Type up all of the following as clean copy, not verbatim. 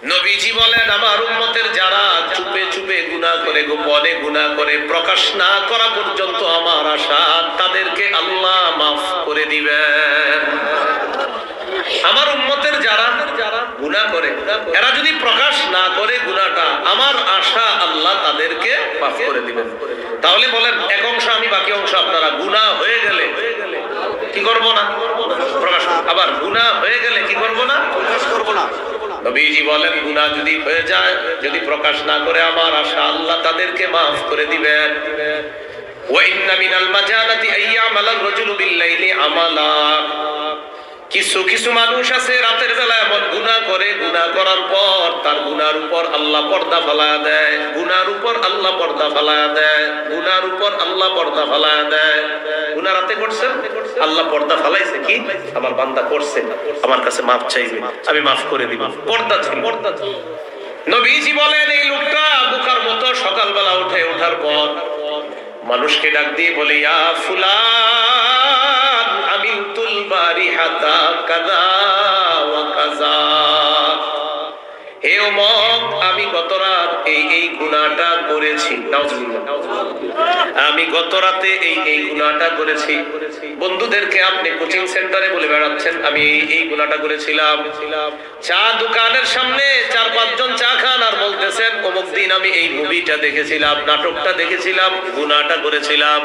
নবীজি বলেন, আমার উম্মতের যারা চুপে চুপে গুনাহ করে, গোপনে গুনাহ করে, প্রকাশ না করা পর্যন্ত আমার আশা তাদেরকে আল্লাহ মাফ করে দিবেন। আমার উম্মতের যারা গুনাহ করে, এরা যদি প্রকাশ না করে গুনাহটা, আমার আশা আল্লাহ তাদেরকে মাফ করে দিবেন। তাহলে বলেন, এক অংশ আমি, বাকি অংশ আপনারা। গুনাহ হয়ে গেলে কি করব না? প্রকাশ। আবার গুনাহ হয়ে গেলে কি করব না? প্রকাশ করব না। নবীজি বলেন, গুনাহ যদি হয়ে যায়, যদি প্রকাশ না করে, আমার আশা আল্লাহ তাদেরকে মাফ করে দিবেন। ওয়া ইন্না মিনাল মাজালাতি আইয়ামাল রাজুলু বিল-লাইলি আমালা। কিছু কিছু মানুষ আছে রাতের বেলা এমন গুনাহ করে, গুনাহ করার পর তার গুনার উপর আল্লাহ পর্দা ফালায়া দেয়, গুনার উপর আল্লাহ পর্দা ফালায়া দেয়, গুনার উপর আল্লাহ পর্দা ফালায়া দেয়। গুনাহ রাতে করছেন, আল্লাহ পর্দা ফালাইছে, কি আমার বান্দা করছে, আমার কাছে মাফ চাইবে, আমি মাফ করে দিব। পর্দা ছিল। নবীজি বলেন, এই লোকটা বোকার মতো সকালবেলা ওঠার পর মানুষকে ডাক দিয়ে বলে, ইয়া ফুলান আমিলতুল বারিহাতা কাযা ওয়া কাযা। হে অমুক, আমি গত রাত এই গুনাহটা করেছি। নাউজুবিল্লাহ। আমি গত রাতে এই গুনাহটা করেছি। বন্ধুদেরকে আপনি কোচিং সেন্টারে বলে বেড়াচ্ছেন, আমি এই গুনাহটা করেছিলাম। চা দোকানের সামনে 4-5 জন চা খান আর বলতেছেন, অমুক দিন আমি এই মুভিটা দেখেছিলাম, নাটকটা দেখেছিলাম, গুনাহটা করেছিলাম।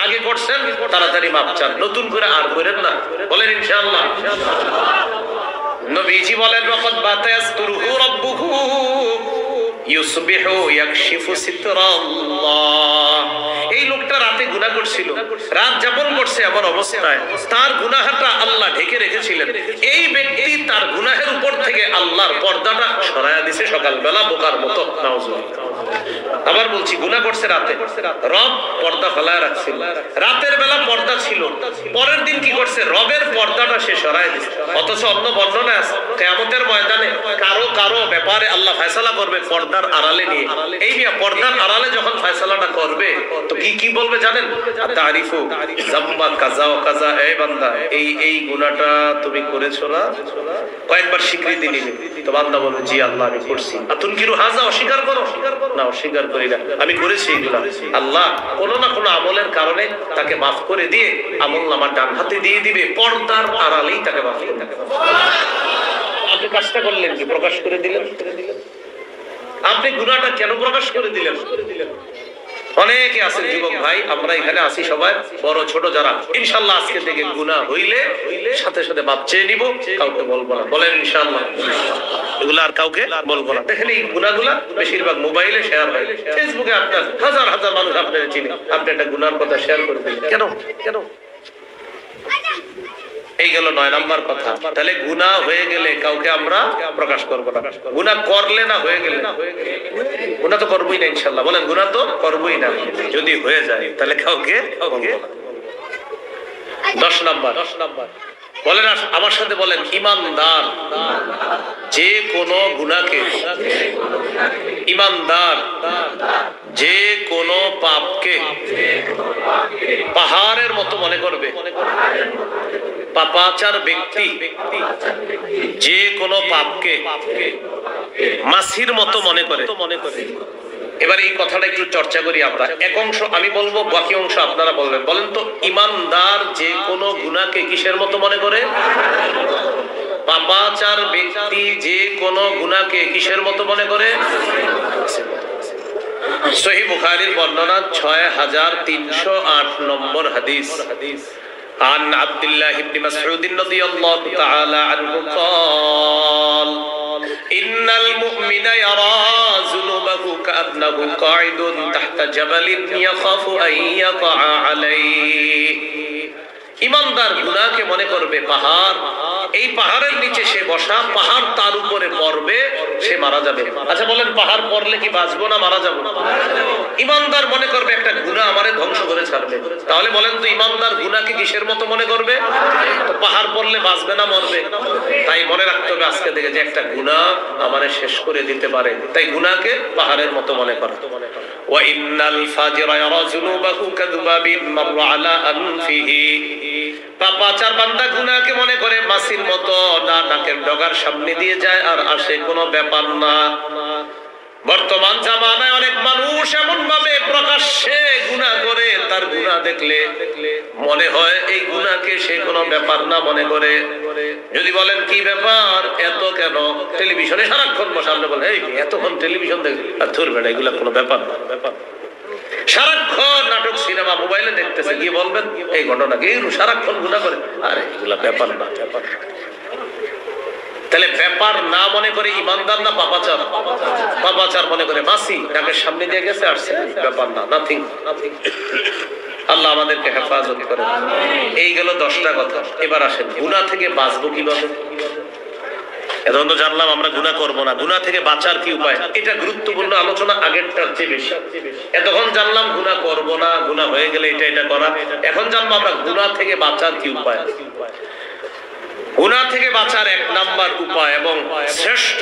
আগে করছেন, তাড়াতাড়ি মাপ চান, নতুন করে আর করেন না। বলেন ইনশাআল্লাহ। নবীজি বলেন, ওয়াকাদ বাতায়াসতুরহু রাব্বুহু ইউসবিহু ইয়াকশিফু সিতরাল্লাহ। এই লোকটা রাতে গুনাহ করছিল, রাত যাপন করছে, এমন অবস্থায় তার গুনাহটা আল্লাহ ঢেকে রেখেছিলেন। এই ব্যক্তি তার গুনাহের উপর থেকে আল্লাহর পর্দাটা সরায়া দিয়েছে সকালবেলা বোকার মতো। নাউজুবিল্লাহ। আবার বলছি, গুনাহ করছে রাতে, রব পর্দা ফেলায় রাখছিল, রাতের বেলা পর্দা ছিল, পরের দিন কি করছে, রবের পর্দাটা সে সরায় দিয়েছে। অথচ অন্য বর্ণনা আছে, কিয়ামতের ময়দানে কারো ব্যাপারে আল্লাহ ফয়সালা করবে পর্দার আড়ালে নিয়ে। এই নিয়ে পর্দার আড়ালে যখন ফয়সালাটা করবে, তো কি বলবে জানেন? তারিফু জাম্বা কাজা ওয়া কাজা। এই বান্দা, এই গুনাহটা তুমি করেছো না? কয়েকবার স্বীকৃতি নিবে, তো বান্দা বলবে, জি আল্লাহ আমি করছি। আতুনকিরু হাযা, অস্বীকার করো? না, অস্বীকার করি না, আমি করেছি এগুলা। আল্লাহ কোনো না কোনো আমলের কারণে তাকে মাফ করে দিয়ে আমলনামার ডান হাতে দিয়ে দিবে, পর্দার আড়ালেই তাকে মাফ করে দিবে। আপনি কাজটা করলেন কি? প্রকাশ করে দিলেন। আপনি গুনাহটা কেন প্রকাশ করে দিলেন? অনেকে আছেন যুবক ভাই, আমরা এখানে আছি সবাই, বড় ছোট যারা, ইনশাআল্লাহ আজকে থেকে গুনাহ হইলে সাথে সাথে মাপ চেয়ে নিব, কাউকে বলবো না। বলেন ইনশাআল্লাহ। এগুলো আর কাউকে বলবো না। দেখেন, এই গুনাহগুলা বেশিরভাগ মোবাইলে শেয়ার হয়, ফেসবুকে আপনার হাজার হাজার মানুষ আপনার চিনে, আপনি একটা গুনাহর কথা শেয়ার করে দিলেন কেন? এই গেল 9 নাম্বার কথা। তাহলে গুনাহ হয়ে গেলে কাউকে আমরা প্রকাশ করব না। গুনাহ করলে না, হয়ে গেলে গুনাহ তো করবই না ইনশাআল্লাহ। বলেন, গুনাহ তো করবই না। যদি হয়ে যায় তাহলে কাউকে বলবো না। 10 নাম্বার বলেন, আমার সাথে বলেন, ঈমানদার যে কোনো গুনাহকে, ঈমানদার যে কোনো পাপকে পাহাড়ের মতো মনে করবে। পাপাচার ব্যক্তি যে কোনো পাপকে মাছির মতো মনে করে। এবার এই কথাটা একটু চর্চা করি আমরা। এক অংশ আমি বলবো, বাকি অংশ আপনারা বলবেন। বলেন তো, ঈমানদার যে কোনো গুনাহকে কিসের মতো মনে করে? পাপাচার ব্যক্তি যে কোনো গুনাহকে কিসের মতো মনে করে? সহিহ বুখারীর বর্ণনা 6308 নম্বর হাদিস। عن عبد الله بن مسعود رضي الله تعالى عنه قال إن المؤمن يرى ذنوبه كأنه قاعد تحت جبل يخاف أن يقع عليه। ঈমানদার গুনাহকে মনে করবে পাহাড়, এই পাহাড়ের নিচে সে বসা, পাহাড় তার উপরে পড়বে, সে মারা যাবে। আচ্ছা বলেন, পাহাড় পড়লে কি বাঁচবো না মারা যাবো? ঈমানদার মনে করবে একটা গুনাহ আমারে ধ্বংস করে ছাড়বে। তাহলে বলেন তো, ঈমানদার গুনাহকে কিসের মতো মনে করবে? তো পাহাড় পড়লে বাঁচবে না মরবে? তাই মনে রাখতে হবে আজকে থেকে যে একটা গুনাহ আমারে শেষ করে দিতে পারে, তাই গুনাহকে পাহাড়ের মতো মনে করা। ওয়া ইন্নাল ফাজিরা ইয়ারা যুনুবাহু কাযুবাবিন মাররা আলা আনফিহি। পাপাচার বান্দা গুনাহকে মনে করে মাছির মতো না নাকের ডগার সামনে দিয়ে যায় আর আসে, কোনো ব্যাপার না। বর্তমান জামানায় অনেক মানুষ এমন ভাবে প্রকাশ্যে গুনাহ করে, তার গুনাহ দেখলে মনে হয় এই গুনাহকে সে কোনো ব্যাপার না মনে করে। যদি বলেন কি ব্যাপার, এত কেন টেলিভিশনে সারাক্ষণ সামনে বলে, এই এতক্ষণ টেলিভিশন দেখে, আর ধরবে না, এগুলা কোনো ব্যাপার না, ব্যাপার। সারাক্ষণ নাটক সিনেমা মোবাইলে দেখতেছে, গিয়ে বলবেন এই ঘটনাকে, এই সারাক্ষণ গুনাহ করে, আরে এগুলা ব্যাপার না, ব্যাপার। তাহলে ব্যাপার না মনে করে ইমানদার না পাপাচার? পাপাচার মনে করে মাসি নাকের সামনে দিয়ে গেছে, আসছে, ব্যাপার না, নাথিং, নাথিং। আল্লাহ আমাদেরকে হেফাজত করে। এই গেল 10টা কথা। এবার আসেন গুনাহ থেকে বাঁচবো কিভাবে। এখন তো জানলাম আমরা গুনাহ করব না, গুনাহ থেকে বাঁচার কি উপায়, এটা গুরুত্বপূর্ণ আলোচনা, আগেরটার চেয়ে বেশি। এতক্ষণ জানলাম গুনাহ করব না, গুনাহ হয়ে গেলে এটা করা। এখন জানবো আমরা গুনাহ থেকে বাঁচার কি উপায়। গুনাহ থেকে বাঁচার 1 নাম্বার উপায় এবং শ্রেষ্ঠ